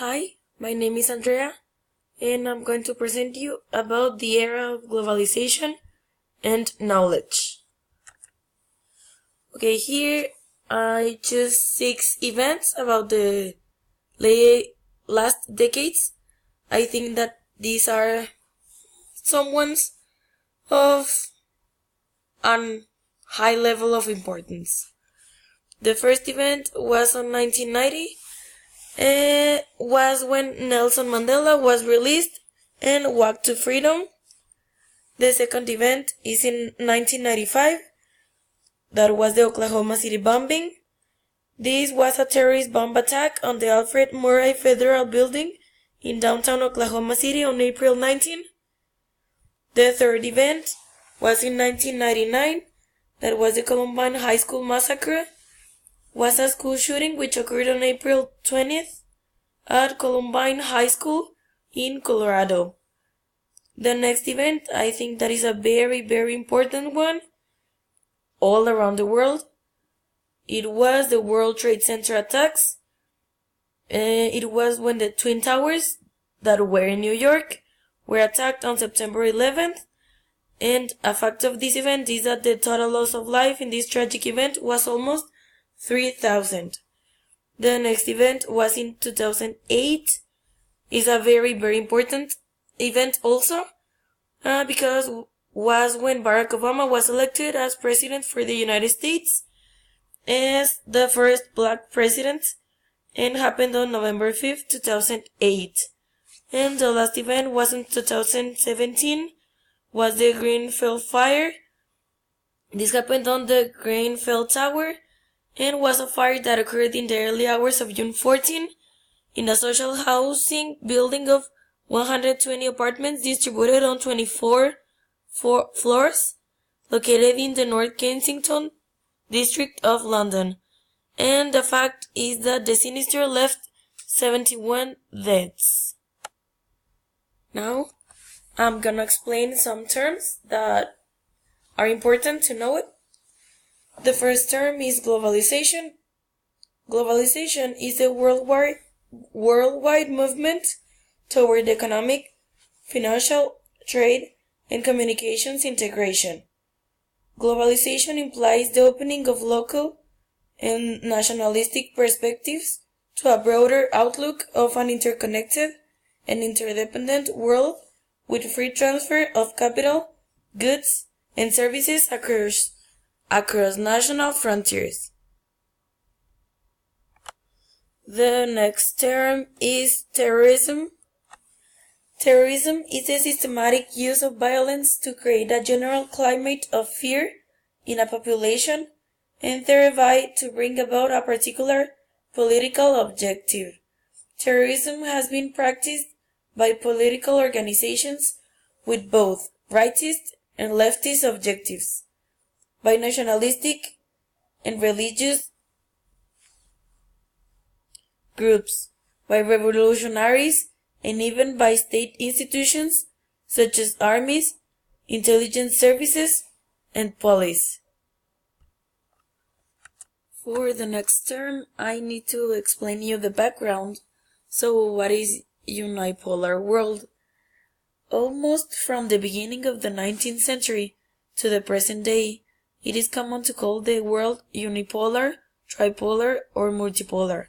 Hi, my name is Andrea, and I'm going to present you about the era of globalization and knowledge. Okay, here I choose 6 events about the last decades. I think that these are some ones of an high level of importance. The first event was on 1990. Was when Nelson Mandela was released and walked to freedom. The second event is in 1995. That was the Oklahoma City bombing. This was a terrorist bomb attack on the Alfred Murrah Federal Building in downtown Oklahoma City on April 19. The third event was in 1999. That was the Columbine High School massacre. Was a school shooting which occurred on April 20th at Columbine High School in Colorado. The next event, I think that is a very, very important one all around the world. It was the World Trade Center attacks. It was when the Twin Towers that were in New York were attacked on September 11th. And a fact of this event is that the total loss of life in this tragic event was almost 3,000. The next event was in 2008. It's a very, very important event also, because was when Barack Obama was elected as president for the United States as the first black president, and happened on November 5th, 2008. And the last event was in 2017, was the Grenfell fire. This happened on the Grenfell Tower, and was a fire that occurred in the early hours of June 14 in a social housing building of 120 apartments distributed on 24 floors, located in the North Kensington district of London. And the fact is that the sinister left 71 deaths. Now, I'm gonna explain some terms that are important to know it. The first term is globalization. Globalization is a worldwide movement toward economic, financial, trade, and communications integration. Globalization implies the opening of local and nationalistic perspectives to a broader outlook of an interconnected and interdependent world with free transfer of capital, goods, and services across national frontiers. The next term is terrorism. Terrorism is the systematic use of violence to create a general climate of fear in a population and thereby to bring about a particular political objective. Terrorism has been practiced by political organizations with both rightist and leftist objectives, by nationalistic and religious groups, by revolutionaries, and even by state institutions such as armies, intelligence services, and police. For the next term, I need to explain you the background. So what is unipolar world? Almost from the beginning of the 19th century to the present day, it is common to call the world unipolar, tripolar, or multipolar.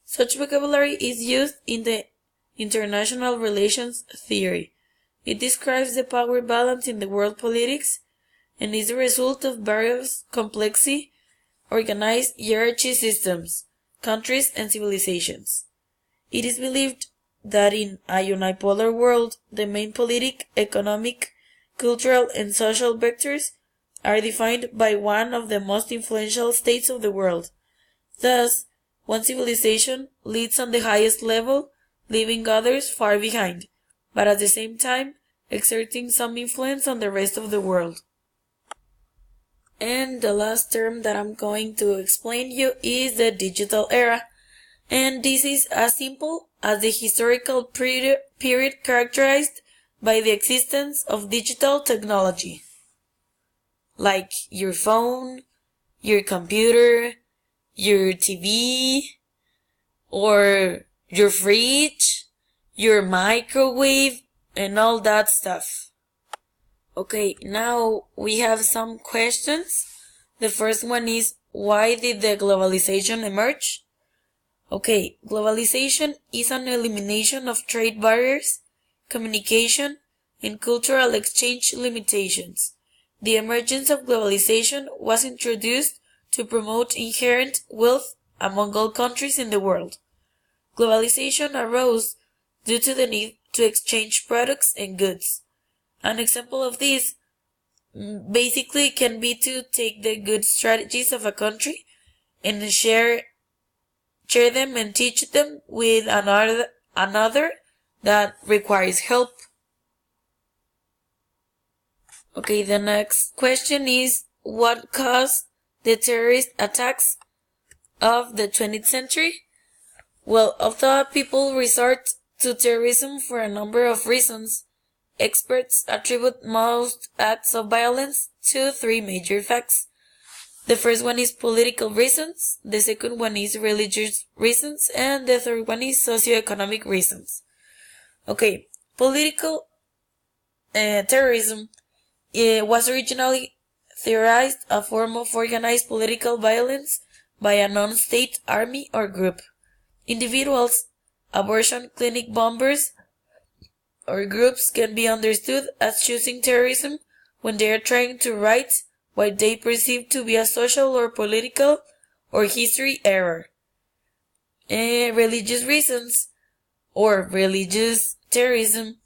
Such vocabulary is used in the international relations theory. It describes the power balance in the world politics and is the result of various complexly organized hierarchy systems, countries, and civilizations. It is believed that in a unipolar world, the main politic, economic, cultural, and social vectors are defined by one of the most influential states of the world. Thus, one civilization leads on the highest level, leaving others far behind, but at the same time exerting some influence on the rest of the world. And the last term that I'm going to explain you is the digital era. And this is as simple as the historical period characterized by the existence of digital technology, like your phone, your computer, your TV, or your fridge, your microwave, and all that stuff. Okay, now we have some questions. The first one is, why did the globalization emerge? Okay, globalization is an elimination of trade barriers, communication, and cultural exchange limitations. The emergence of globalization was introduced to promote inherent wealth among all countries in the world. Globalization arose due to the need to exchange products and goods. An example of this basically can be to take the good strategies of a country and share them and teach them with another that requires help. Okay, the next question is, what caused the terrorist attacks of the 20th century? Well, although people resort to terrorism for a number of reasons, experts attribute most acts of violence to three major facts. The first one is political reasons, the second one is religious reasons, and the third one is socioeconomic reasons. Okay, political terrorism was originally theorized a form of organized political violence by a non-state army or group. Individuals, abortion clinic bombers, or groups can be understood as choosing terrorism when they are trying to right what they perceive to be a social or political or history error. Religious reasons or religious terrorism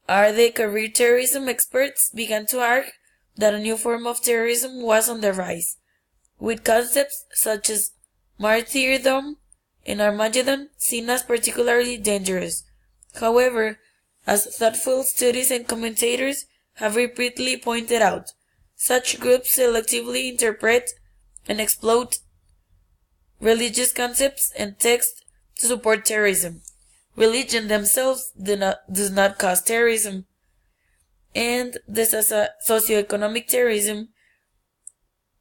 are the career terrorism experts began to argue that a new form of terrorism was on the rise, with concepts such as martyrdom and Armageddon seen as particularly dangerous. However, as thoughtful studies and commentators have repeatedly pointed out, such groups selectively interpret and exploit religious concepts and texts to support terrorism. Religion themselves does not cause terrorism. And this as a socioeconomic terrorism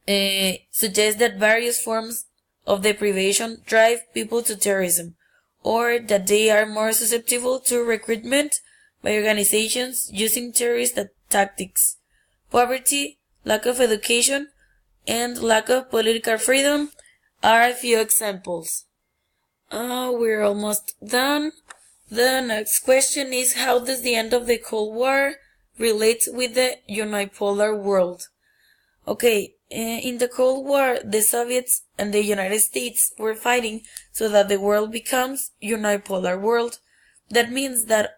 suggests that various forms of deprivation drive people to terrorism, or that they are more susceptible to recruitment by organizations using terrorist tactics. Poverty, lack of education, and lack of political freedom are a few examples. We're almost done. The next question is, how does the end of the Cold War relate with the unipolar world? Okay, in the Cold War, the Soviets and the United States were fighting so that the world becomes unipolar world. That means that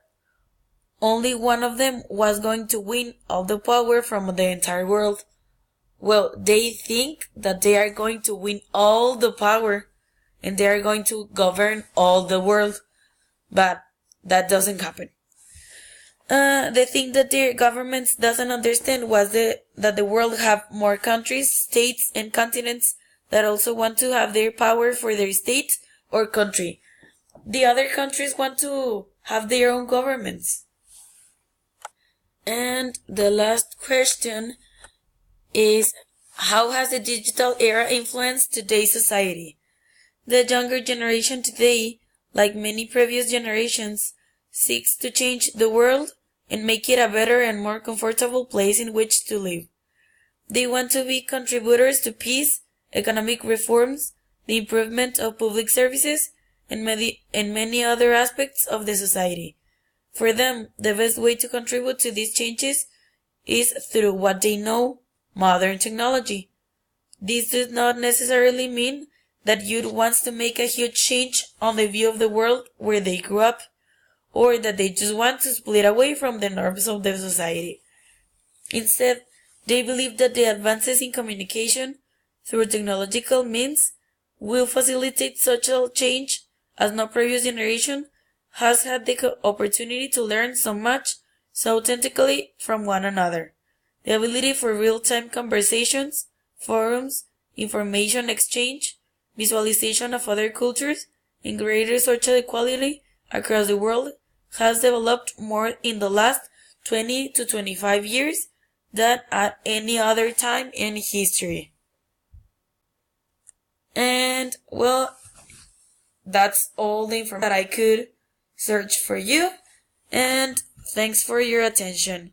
only one of them was going to win all the power from the entire world. Well, they think that they are going to win all the power and they are going to govern all the world, but that doesn't happen. The thing that their governments doesn't understand was that the world have more countries, states, and continents that also want to have their power for their state or country. The other countries want to have their own governments. And the last question is, how has the digital era influenced today's society? The younger generation today, like many previous generations, seeks to change the world and make it a better and more comfortable place in which to live. They want to be contributors to peace, economic reforms, the improvement of public services, and many other aspects of the society. For them, the best way to contribute to these changes is through what they know, modern technology. This does not necessarily mean that youth wants to make a huge change on the view of the world where they grew up, or that they just want to split away from the norms of the society. Instead, they believe that the advances in communication through technological means will facilitate social change, as no previous generation has had the opportunity to learn so much so authentically from one another. The ability for real-time conversations, forums, information exchange, visualization of other cultures, and greater social equality across the world has developed more in the last 20 to 25 years than at any other time in history. And, well, that's all the information that I could search for you, and thanks for your attention.